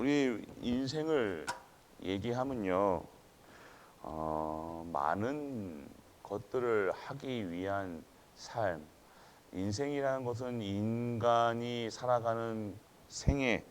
우리 인생을 얘기하면요, 많은 것들을 하기 위한 삶, 인생이라는 것은 인간이 살아가는 생애,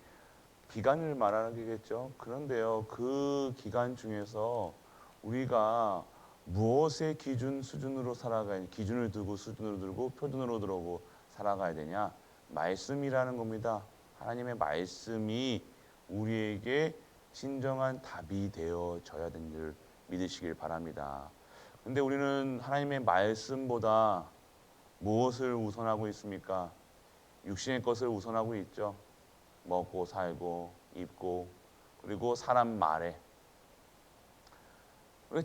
기간을 말하는 게겠죠. 그런데요, 그 기간 중에서 우리가 무엇의 수준으로 살아가야, 기준을 두고 수준으로 들고 표준으로 들고 살아가야 되냐? 말씀이라는 겁니다. 하나님의 말씀이 우리에게 진정한 답이 되어져야 되는 줄 믿으시길 바랍니다. 근데 우리는 하나님의 말씀보다 무엇을 우선하고 있습니까? 육신의 것을 우선하고 있죠. 먹고 살고 입고 그리고 사람 말에.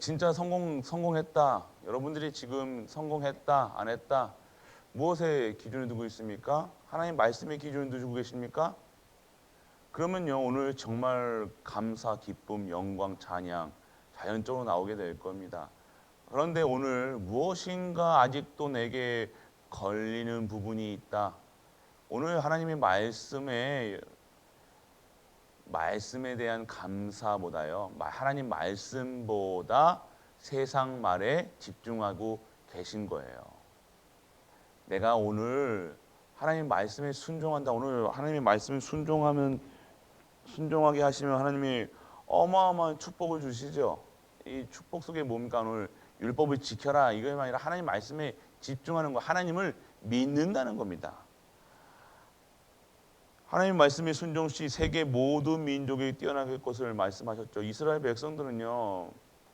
진짜 성공했다. 여러분들이 지금 성공했다 안 했다 무엇에 기준을 두고 있습니까? 하나님 말씀의 기준을 두고 계십니까? 그러면요, 오늘 정말 감사, 기쁨, 영광, 찬양 자연적으로 나오게 될 겁니다. 그런데 오늘 무엇인가 아직도 내게 걸리는 부분이 있다. 오늘 하나님의 말씀에 대한 감사보다요, 하나님 말씀보다 세상 말에 집중하고 계신 거예요. 내가 오늘 하나님 말씀에 순종한다. 오늘 하나님의 말씀에 순종하게 하시면 하나님이 어마어마한 축복을 주시죠. 이 축복 속에 뭡니까? 오늘 율법을 지켜라 이것이 아니라 하나님 말씀에 집중하는 거, 하나님을 믿는다는 겁니다. 하나님 말씀에 순종 시 세계 모든 민족이 뛰어나게 것을 말씀하셨죠. 이스라엘 백성들은요,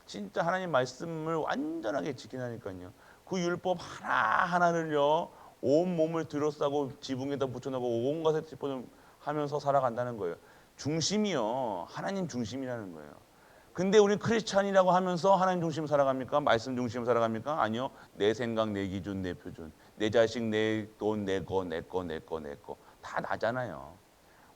진짜 하나님 말씀을 완전하게 지키다니까요. 그 율법 하나하나를요, 온 몸을 들어싸고 지붕에다 붙여놓고 온 것에 하면서 살아간다는 거예요. 중심이요, 하나님 중심이라는 거예요. 근데 우리 크리스찬이라고 하면서 하나님 중심 살아갑니까? 말씀 중심 살아갑니까? 아니요. 내 생각, 내 기준, 내 표준, 내 자식, 내 돈, 내 거 다 나잖아요.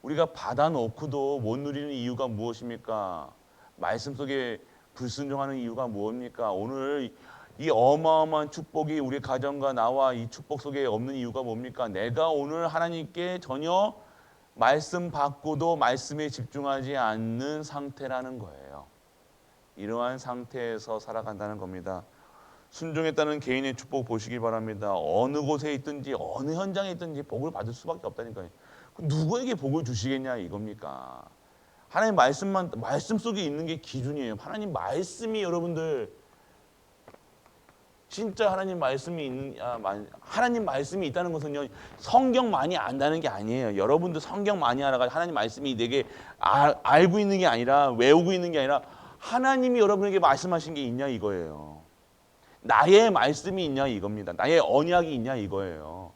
우리가 받아놓고도 못 누리는 이유가 무엇입니까? 말씀 속에 불순종하는 이유가 무엇입니까? 오늘 이 어마어마한 축복이 우리 가정과 나와 이 축복 속에 없는 이유가 뭡니까? 내가 오늘 하나님께 전혀 말씀 받고도 말씀에 집중하지 않는 상태라는 거예요. 이러한 상태에서 살아간다는 겁니다. 순종했다는 개인의 축복 보시기 바랍니다. 어느 곳에 있든지 어느 현장에 있든지 복을 받을 수밖에 없다니까요. 누구에게 복을 주시겠냐 이겁니까? 하나님 말씀 속에 있는 게 기준이에요. 하나님 말씀이 여러분들 진짜 하나님 말씀이 있다는 것은요, 성경 많이 안다는 게 아니에요. 여러분도 성경 많이 알아가지고 하나님 말씀이 내게 알고 있는 게 아니라 외우고 있는 게 아니라 하나님이 여러분에게 말씀하신 게 있냐 이거예요. 나의 말씀이 있냐 이겁니다. 나의 언약이 있냐 이거예요.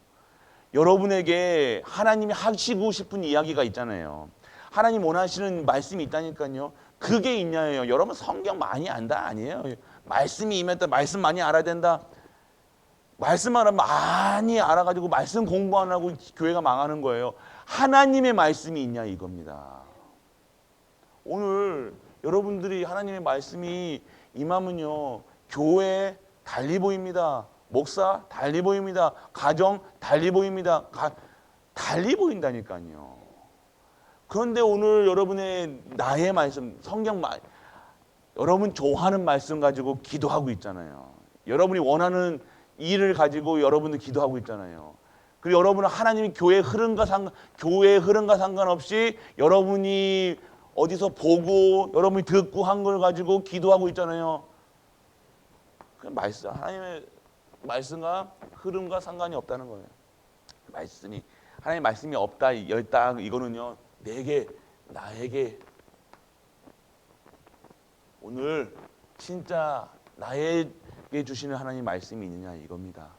여러분에게 하나님이 하시고 싶은 이야기가 있잖아요. 하나님 원하시는 말씀이 있다니까요. 그게 있냐예요. 여러분 성경 많이 안다 아니에요. 말씀이 임했다. 말씀 많이 알아야 된다. 말씀 많이 알아가지고 말씀 공부 안 하고 교회가 망하는 거예요. 하나님의 말씀이 있냐 이겁니다. 오늘 여러분들이 하나님의 말씀이 임하면요, 교회 달리 보입니다. 목사 달리 보입니다. 가정 달리 보입니다. 달리 보인다니까요. 그런데 오늘 여러분의 나의 말씀, 여러분 좋아하는 말씀 가지고 기도하고 있잖아요. 여러분이 원하는 일을 가지고 여러분들 기도하고 있잖아요. 그리고 여러분은 하나님이 교회의 흐름과 상관없이 여러분이 어디서 보고 여러분이 듣고 한 걸 가지고 기도하고 있잖아요. 하나님의 말씀과 흐름과 상관이 없다는 거예요. 하나님의 말씀이 없다 이거는요, 나에게 오늘 진짜 나에게 주시는 하나님 말씀이 있느냐 이겁니다.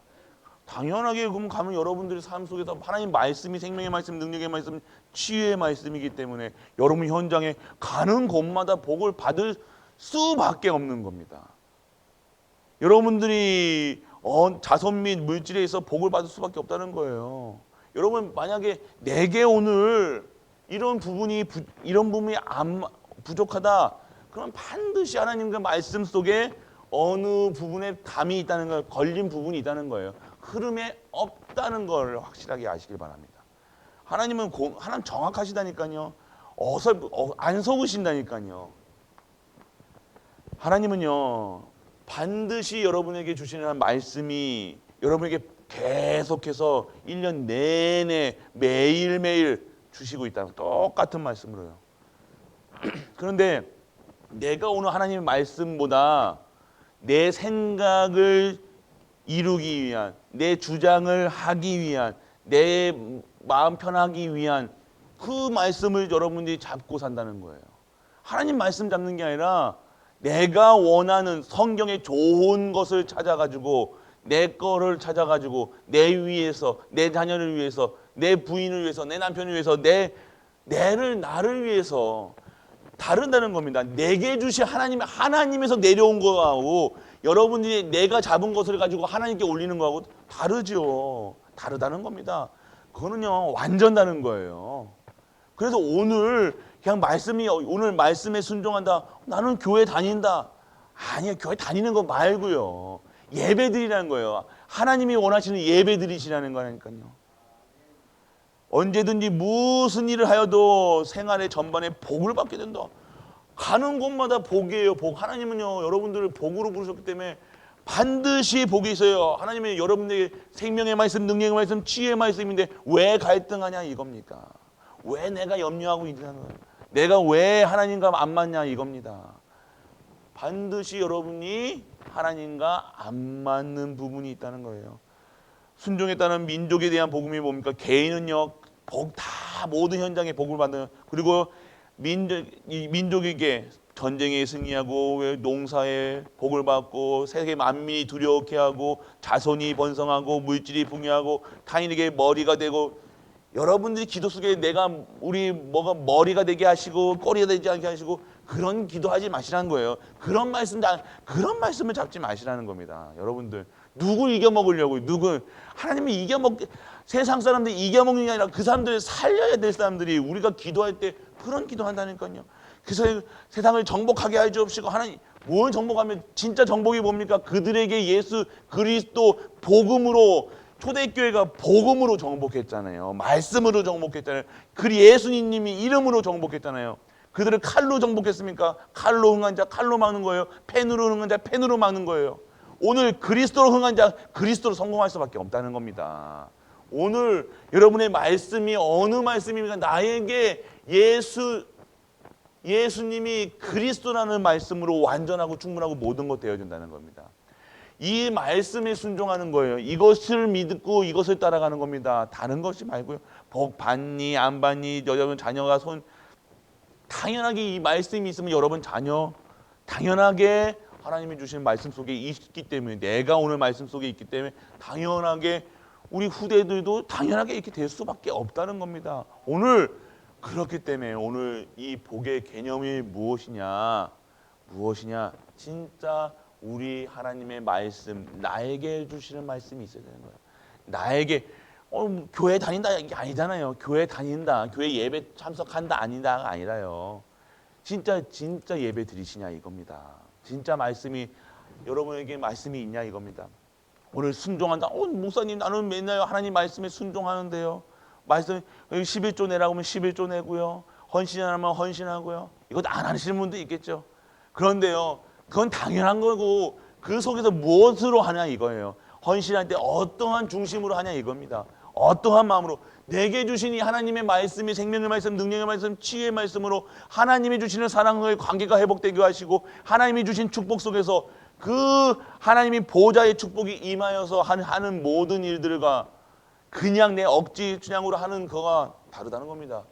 당연하게 그럼 가면 여러분들의 삶 속에서 하나님 말씀이 생명의 말씀, 능력의 말씀, 치유의 말씀이기 때문에 여러분 현장에 가는 곳마다 복을 받을 수밖에 없는 겁니다. 여러분들이 자손 및 물질에 있어 복을 받을 수밖에 없다는 거예요. 여러분 만약에 내게 오늘 이런 부분이 부족하다, 그럼 반드시 하나님의 말씀 속에 어느 부분에 담이 있다는 걸, 걸린 부분이 있다는 거예요. 흐름에 없다는 걸 확실하게 아시길 바랍니다. 하나님 정확하시다니까요. 안 속으신다니까요. 하나님은요 반드시 여러분에게 주시는 말씀이 여러분에게 계속해서 1년 내내 매일매일 주시고 있다는 똑같은 말씀으로요. 그런데 내가 오늘 하나님의 말씀보다 내 생각을 이루기 위한, 내 주장을 하기 위한, 내 마음 편하기 위한 그 말씀을 여러분들이 잡고 산다는 거예요. 하나님 말씀 잡는 게 아니라 내가 원하는 성경의 좋은 것을 찾아가지고 내 거를 찾아가지고 내 위해서, 내 자녀를 위해서, 내 부인을 위해서, 내 남편을 위해서, 나를 위해서 다른다는 겁니다. 내게 주신 하나님에서 내려온 거하고 여러분들이 내가 잡은 것을 가지고 하나님께 올리는 거하고 다르죠. 다르다는 겁니다. 그거는요 완전 다른 거예요. 그래서 오늘 그냥 오늘 말씀에 순종한다. 나는 교회 다닌다. 아니요, 교회 다니는 거 말고요. 예배 드리라는 거예요. 하나님이 원하시는 예배 드리시라는 거니까요. 언제든지 무슨 일을 하여도 생활의 전반에 복을 받게 된다. 가는 곳마다 복이에요. 복. 하나님은요 여러분들을 복으로 부르셨기 때문에 반드시 복이 있어요. 하나님은 여러분들에게 생명의 말씀, 능력의 말씀, 치유의 말씀인데 왜 갈등하냐 이겁니까? 왜 내가 염려하고 있냐는 거예요. 내가 왜 하나님과 안 맞냐 이겁니다. 반드시 여러분이 하나님과 안 맞는 부분이 있다는 거예요. 순종했다는 민족에 대한 복음이 뭡니까? 개인은요 다 모든 현장에 복을 받는, 그리고 민족에게 전쟁에 승리하고 농사에 복을 받고 세계 만민이 두려워케 하고 자손이 번성하고 물질이 풍요하고 타인에게 머리가 되고, 여러분들이 기도 속에 뭐가 머리가 되게 하시고 꼬리가 되지 않게 하시고 그런 기도하지 마시라는 거예요. 그런 말씀을 잡지 마시라는 겁니다. 여러분들 누구 이겨먹으려고, 하나님이 세상 사람들이 이겨먹는 게 아니라 그 사람들을 살려야 될 사람들이 우리가 기도할 때 그런 기도한다니까요. 그래서 세상을 정복하게 해 주옵시고, 하나님 뭘 정복하면 진짜 정복이 뭡니까? 그들에게 예수 그리스도 복음으로, 초대교회가 복음으로 정복했잖아요. 말씀으로 정복했잖아요. 그 예수님이 이름으로 정복했잖아요. 그들을 칼로 정복했습니까? 칼로 흥한 자 칼로 막는 거예요. 펜으로 흥한 자 펜으로 막는 거예요. 오늘 그리스도로 흥한 자 그리스도로 성공할 수밖에 없다는 겁니다. 오늘 여러분의 말씀이 어느 말씀입니까? 나에게 예수님이 그리스도라는 말씀으로 완전하고 충분하고 모든 것 되어준다는 겁니다. 이 말씀에 순종하는 거예요. 이것을 믿고 이것을 따라가는 겁니다. 다른 것이 말고요. 복 받니 안 받니, 여러분 자녀가 당연하게 이 말씀이 있으면 여러분 자녀 당연하게 하나님이 주신 말씀 속에 있기 때문에, 내가 오늘 말씀 속에 있기 때문에 당연하게 우리 후대들도 당연하게 이렇게 될 수밖에 없다는 겁니다. 오늘 그렇기 때문에 오늘 이 복의 개념이 무엇이냐? 진짜 우리 하나님의 말씀, 나에게 주시는 말씀이 있어야 되는 거예요. 나에게 교회 다닌다 이게 아니잖아요. 교회 다닌다, 교회 예배 참석한다 아니다가 아니라요. 진짜 예배 드리시냐 이겁니다. 진짜 말씀이 여러분에게 말씀이 있냐 이겁니다. 오늘 순종한다. 목사님 나는 맨날 하나님 말씀에 순종하는데요. 말씀 11조 내라고 하면 11조 내고요. 헌신하면 헌신하고요. 이것 안 하시는 분도 있겠죠. 그런데요, 그건 당연한 거고 그 속에서 무엇으로 하냐 이거예요. 헌신할 때 어떠한 중심으로 하냐 이겁니다. 어떠한 마음으로 내게 주신 이 하나님의 말씀이 생명의 말씀, 능력의 말씀, 치유의 말씀으로 하나님이 주시는 사랑의 관계가 회복되게 하시고, 하나님이 주신 축복 속에서 그 하나님이 보좌의 축복이 임하여서 하는 모든 일들과 그냥 내 억지 춘향으로 하는 거가 다르다는 겁니다.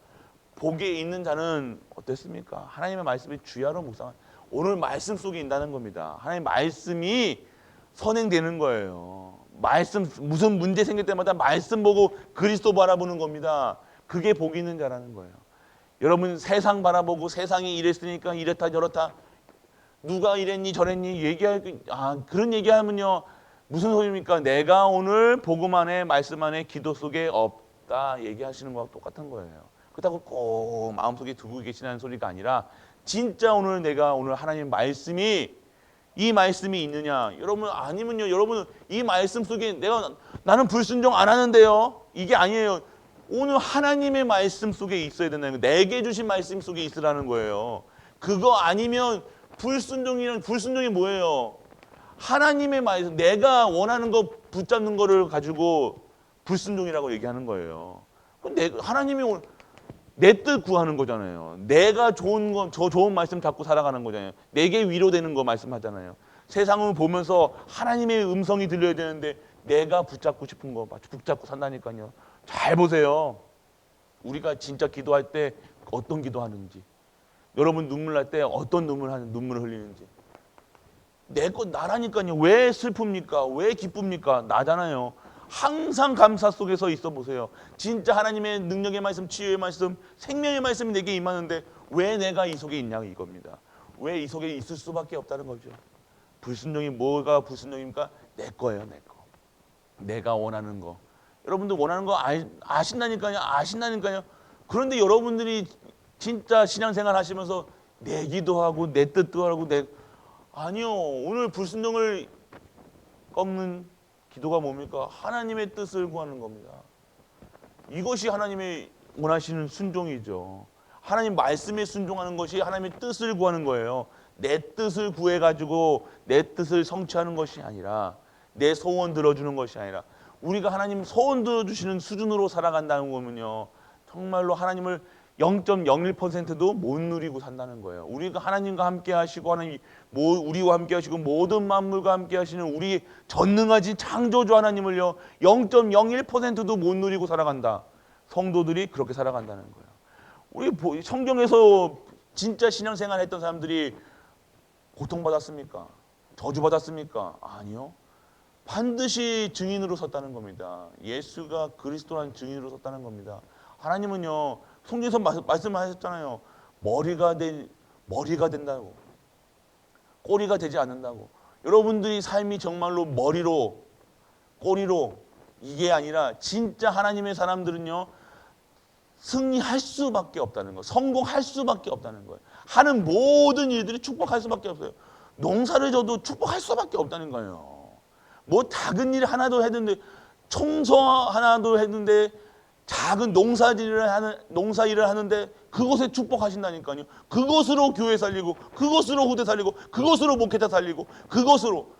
복에 있는 자는 어땠습니까? 하나님의 말씀이 주야로 묵상한, 오늘 말씀 속에 있다는 겁니다. 하나님의 말씀이 선행되는 거예요. 무슨 문제 생길 때마다 말씀 보고 그리스도 바라보는 겁니다. 그게 복 있는 자라는 거예요. 여러분 세상 바라보고 세상이 이랬으니까 이렇다 저렇다, 누가 이랬니 저랬니 그런 얘기하면요 무슨 소리입니까? 내가 오늘 복음 안에 말씀 안에 기도 속에 없다 얘기하시는 거와 똑같은 거예요. 그렇다고 꼭 마음속에 두고 계시는 소리가 아니라, 진짜 내가 오늘 하나님 말씀이 이 말씀이 있느냐? 여러분 아니면요, 여러분 이 말씀 속에 나는 불순종 안 하는데요. 이게 아니에요. 오늘 하나님의 말씀 속에 있어야 된다는 거예요. 내게 주신 말씀 속에 있으라는 거예요. 그거 아니면 불순종이 뭐예요? 하나님의 말씀, 내가 원하는 거 붙잡는 거를 가지고 불순종이라고 얘기하는 거예요. 하나님이 내 뜻 구하는 거잖아요. 내가 좋은 거, 저 좋은 말씀 잡고 살아가는 거잖아요. 내게 위로되는 거 말씀하잖아요. 세상을 보면서 하나님의 음성이 들려야 되는데 내가 붙잡고 싶은 거 붙잡고 산다니까요. 잘 보세요. 우리가 진짜 기도할 때 어떤 기도하는지, 여러분 눈물 날 때 어떤 눈물을 흘리는지. 내 것 나라니까요. 왜 슬픕니까? 왜 기쁩니까? 나잖아요. 항상 감사 속에서 있어 보세요. 진짜 하나님의 능력의 말씀, 치유의 말씀, 생명의 말씀이 내게 임하는데 왜 내가 이 속에 있냐 이겁니다. 왜 이 속에 있을 수밖에 없다는 거죠. 불순종이 뭐가 불순종입니까? 내 거예요, 내 거. 내가 원하는 거. 여러분들 원하는 거 아신다니까요. 그런데 여러분들이 진짜 신앙생활 하시면서 내 기도하고 내 뜻도 하고 아니요. 오늘 불순종을 꺾는 기도가 뭡니까? 하나님의 뜻을 구하는 겁니다. 이것이 하나님의 원하시는 순종이죠. 하나님 말씀에 순종하는 것이 하나님의 뜻을 구하는 거예요. 내 뜻을 구해가지고 내 뜻을 성취하는 것이 아니라, 내 소원 들어주는 것이 아니라, 우리가 하나님 소원 들어주시는 수준으로 살아간다는 거면요, 정말로 하나님을 0.01%도 못 누리고 산다는 거예요. 우리가 하나님과 함께 하시고 우리와 함께 하시고 모든 만물과 함께 하시는 우리 전능하신 창조주 하나님을요 0.01%도 못 누리고 살아간다. 성도들이 그렇게 살아간다는 거예요. 우리 성경에서 진짜 신앙생활 했던 사람들이 고통받았습니까? 저주받았습니까? 아니요. 반드시 증인으로 섰다는 겁니다. 예수가 그리스도라는 증인으로 섰다는 겁니다. 하나님은요, 성경에서 말씀하셨잖아요. 머리가 된다고. 꼬리가 되지 않는다고. 여러분들이 삶이 정말로 머리로, 꼬리로 이게 아니라 진짜 하나님의 사람들은요, 승리할 수밖에 없다는 거예요. 성공할 수밖에 없다는 거예요. 하는 모든 일들이 축복할 수밖에 없어요. 농사를 져도 축복할 수밖에 없다는 거예요. 뭐 작은 일 하나도 했는데, 청소 하나도 했는데, 작은 농사 일을 하는데 그것에 축복하신다니까요. 그것으로 교회 살리고, 그것으로 후대 살리고, 그것으로 목회자 살리고, 그것으로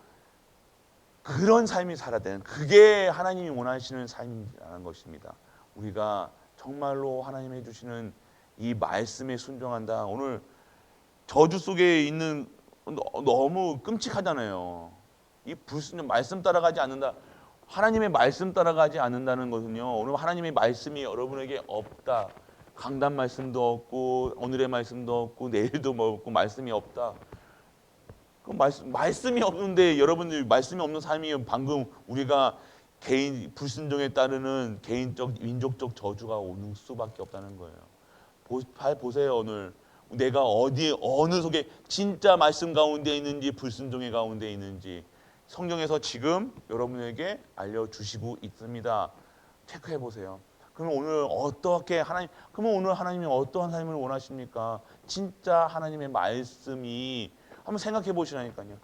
그런 삶이 살아야 되는, 그게 하나님이 원하시는 삶이라는 것입니다. 우리가 정말로 하나님이 주시는 이 말씀에 순종한다. 오늘 저주 속에 있는 너무 끔찍하잖아요. 이 불순종, 말씀 따라가지 않는다. 하나님의 말씀 따라가지 않는다는 것은요, 오늘 하나님의 말씀이 여러분에게 없다. 강단 말씀도 없고 오늘의 말씀도 없고 내일도 없고 말씀이 없다. 그 말씀이 없는데 여러분들 말씀이 없는 삶이 방금 우리가 개인 불순종에 따르는 개인적 민족적 저주가 오는 수밖에 없다는 거예요. 잘 보세요. 오늘 내가 어느 속에 진짜 말씀 가운데 있는지 불순종의 가운데 있는지 성경에서 지금 여러분에게 알려주시고 있습니다. 체크해 보세요. 그러면 오늘 오늘 하나님이 어떠한 삶을 원하십니까? 진짜 하나님의 말씀이 한번 생각해 보시라니까요.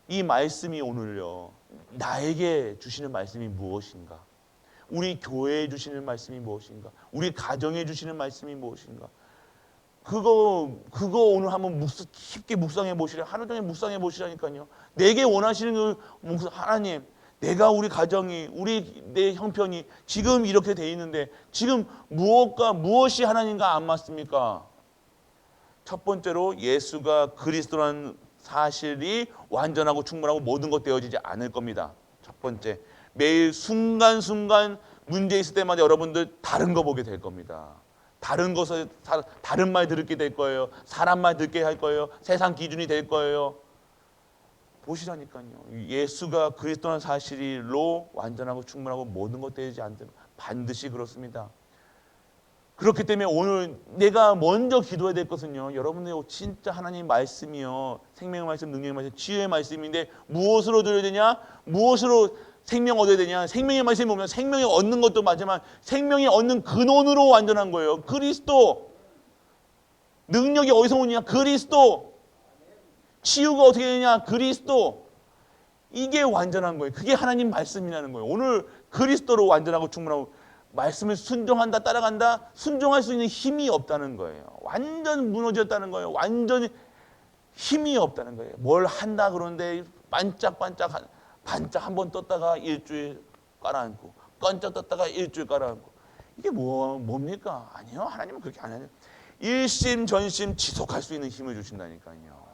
이 말씀이 오늘요, 나에게 주시는 말씀이 무엇인가? 우리 교회에 주시는 말씀이 무엇인가? 우리 가정에 주시는 말씀이 무엇인가? 그거 오늘 한번 깊게 묵상해 보시라. 하루 종일 묵상해 보시라니까요. 내게 원하시는 그 하나님, 내가 우리 가정이, 내 형편이 지금 이렇게 돼 있는데 지금 무엇이 하나님과 안 맞습니까? 첫 번째로 예수가 그리스도라는 사실이 완전하고 충분하고 모든 것 되어지지 않을 겁니다. 첫 번째, 매일 순간순간 문제 있을 때마다 여러분들 다른 거 보게 될 겁니다. 다른 말 들게 될 거예요. 사람 말 듣게 할 거예요. 세상 기준이 될 거예요. 보시라니까요. 예수가 그리스도라는 사실로 완전하고 충분하고 모든 것 되지 않든 반드시 그렇습니다. 그렇기 때문에 오늘 내가 먼저 기도해야 될 것은요, 여러분들 진짜 하나님 말씀이요, 생명의 말씀, 능력의 말씀, 치유의 말씀인데 무엇으로 드려야 되냐? 무엇으로 생명 얻어야 되냐? 생명의 말씀이 보면 생명이 얻는 것도 맞지만 생명이 얻는 근원으로 완전한 거예요. 그리스도. 능력이 어디서 오느냐? 그리스도. 치유가 어떻게 되냐? 그리스도. 이게 완전한 거예요. 그게 하나님 말씀이라는 거예요. 오늘 그리스도로 완전하고 충분하고 말씀을 순종한다, 따라간다, 순종할 수 있는 힘이 없다는 거예요. 완전 무너졌다는 거예요. 완전히 힘이 없다는 거예요. 뭘 한다 그러는데 반짝 한 번 떴다가 일주일 깔아앉고, 번쩍 떴다가 일주일 깔아앉고. 이게 뭡니까? 아니요. 하나님은 그렇게 안 해요. 일심전심 지속할 수 있는 힘을 주신다니까요.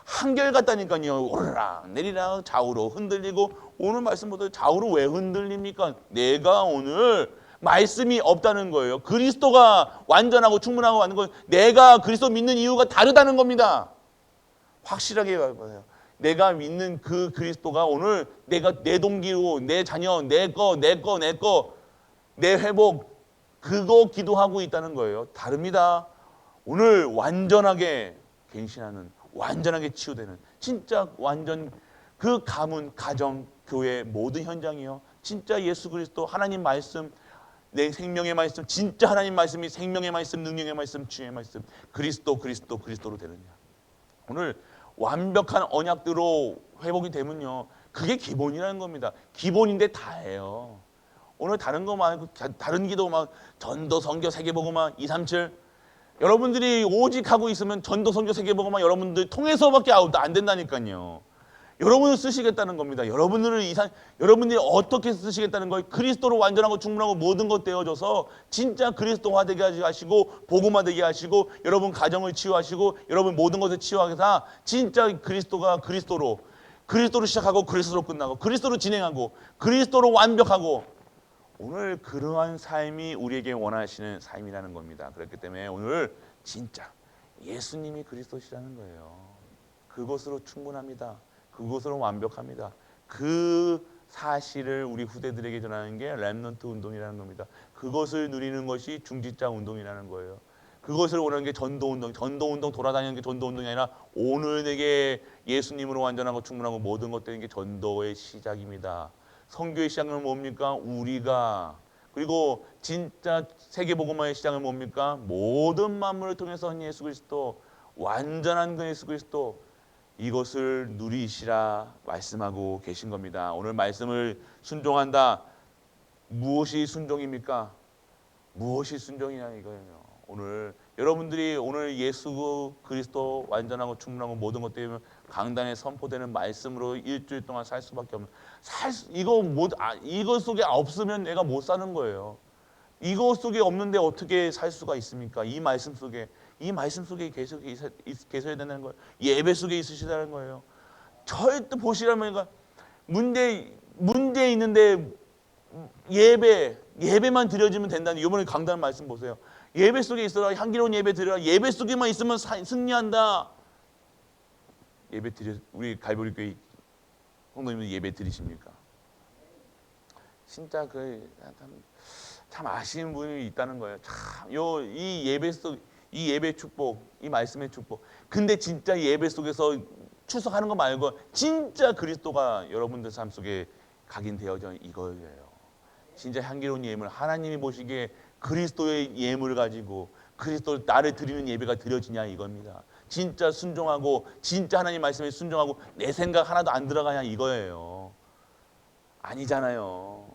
한결같다니까요. 오르락 내리락 좌우로 흔들리고, 오늘 말씀보다 좌우로 왜 흔들립니까? 내가 오늘 말씀이 없다는 거예요. 그리스도가 완전하고 충분하고 완전 건 내가 그리스도 믿는 이유가 다르다는 겁니다. 확실하게 봐요. 내가 믿는 그 그리스도가 오늘 내가 내 동기로 내 자녀, 내 회복, 그거 기도하고 있다는 거예요. 다릅니다. 오늘 완전하게 갱신하는, 완전하게 치유되는, 진짜 완전 그 가문, 가정, 교회 모든 현장이요. 진짜 예수 그리스도 하나님 말씀, 내 생명의 말씀, 진짜 하나님 말씀이 생명의 말씀, 능력의 말씀, 치유의 말씀, 그리스도로 되느냐. 오늘 완벽한 언약대로 회복이 되면요, 그게 기본이라는 겁니다. 기본인데 다예요. 오늘 다른 거 말고 다른 기도 막 전도 선교 세계복음화 237 여러분들이 오직 하고 있으면 전도 선교 세계복음화 여러분들 통해서밖에 안 된다니까요. 여러분을 쓰시겠다는 겁니다. 여러분들이 어떻게 쓰시겠다는 거예요? 그리스도로 완전하고 충분하고 모든 것 되어져서 진짜 그리스도화 되게 하시고 복음화 되게 하시고 여러분 가정을 치유하시고 여러분 모든 것을 치유하사 진짜 그리스도로 시작하고 그리스도로 끝나고 그리스도로 진행하고 그리스도로 완벽하고 오늘 그러한 삶이 우리에게 원하시는 삶이라는 겁니다. 그렇기 때문에 오늘 진짜 예수님이 그리스도시라는 거예요. 그것으로 충분합니다. 그것으로 완벽합니다. 그 사실을 우리 후대들에게 전하는 게 렘넌트 운동이라는 겁니다. 그것을 누리는 것이 중직자 운동이라는 거예요. 그것을 원하는 게 전도 운동 돌아다니는 게 전도 운동이 아니라 오늘 내게 예수님으로 완전하고 충분하고 모든 것 되는 게 전도의 시작입니다. 선교의 시작은 뭡니까? 우리가. 그리고 진짜 세계복음화의 시작은 뭡니까? 모든 만물을 통해서 예수 그리스도, 완전한 그 예수 그리스도, 이것을 누리시라 말씀하고 계신 겁니다. 오늘 말씀을 순종한다. 무엇이 순종입니까? 무엇이 순종이냐 이거예요. 오늘 여러분들이 오늘 예수 그리스도 완전하고 충분하고 모든 것 때문에 강단에 선포되는 말씀으로 일주일 동안 살 수밖에 없는 이거 속에 없으면 내가 못 사는 거예요. 이거 속에 없는데 어떻게 살 수가 있습니까? 이 말씀 속에 계속 계셔야 된다는 거예요. 예배 속에 있으시다는 거예요. 절대 보시라면 문제 있는데 예배만 드려지면 된다는 이번에 강단 말씀 보세요. 예배 속에 있어라. 향기로운 예배 드려라. 예배 속에만 있으면 승리한다. 우리 갈보리교회 성도님들 예배 드리십니까? 진짜 참 아쉬운 분이 있다는 거예요. 이 예배 축복, 이 말씀의 축복. 근데 진짜 예배 속에서 출석하는 거 말고 진짜 그리스도가 여러분들 삶 속에 각인되어져 이거예요. 진짜 향기로운 예물, 하나님이 보시기에 그리스도의 예물을 가지고 그리스도 나를 드리는 예배가 드려지냐 이겁니다. 진짜 순종하고 진짜 하나님 말씀에 순종하고 내 생각 하나도 안 들어가냐 이거예요. 아니잖아요.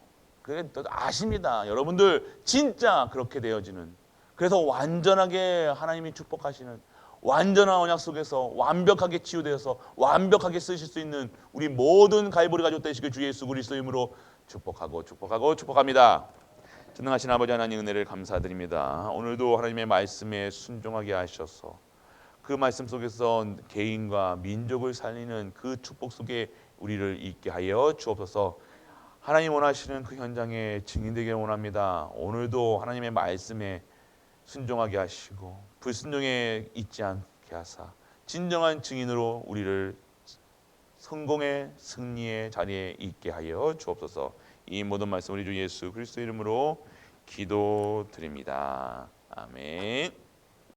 그게 아십니다. 여러분들 진짜 그렇게 되어지는, 그래서 완전하게 하나님이 축복하시는 완전한 언약 속에서 완벽하게 치유되어서 완벽하게 쓰실 수 있는 우리 모든 갈보리 가족 되시길 주 예수 그리스도 이름으로 축복합니다. 전능하신 아버지 하나님 은혜를 감사드립니다. 오늘도 하나님의 말씀에 순종하게 하셔서 그 말씀 속에서 개인과 민족을 살리는 그 축복 속에 우리를 있게 하여 주옵소서. 하나님 원하시는 그 현장에 증인되기를 원합니다. 오늘도 하나님의 말씀에 순종하게 하시고 불순종에 있지 않게 하사 진정한 증인으로 우리를 성공의 승리의 자리에 있게 하여 주옵소서. 이 모든 말씀 우리 주 예수 그리스도 이름으로 기도드립니다. 아멘.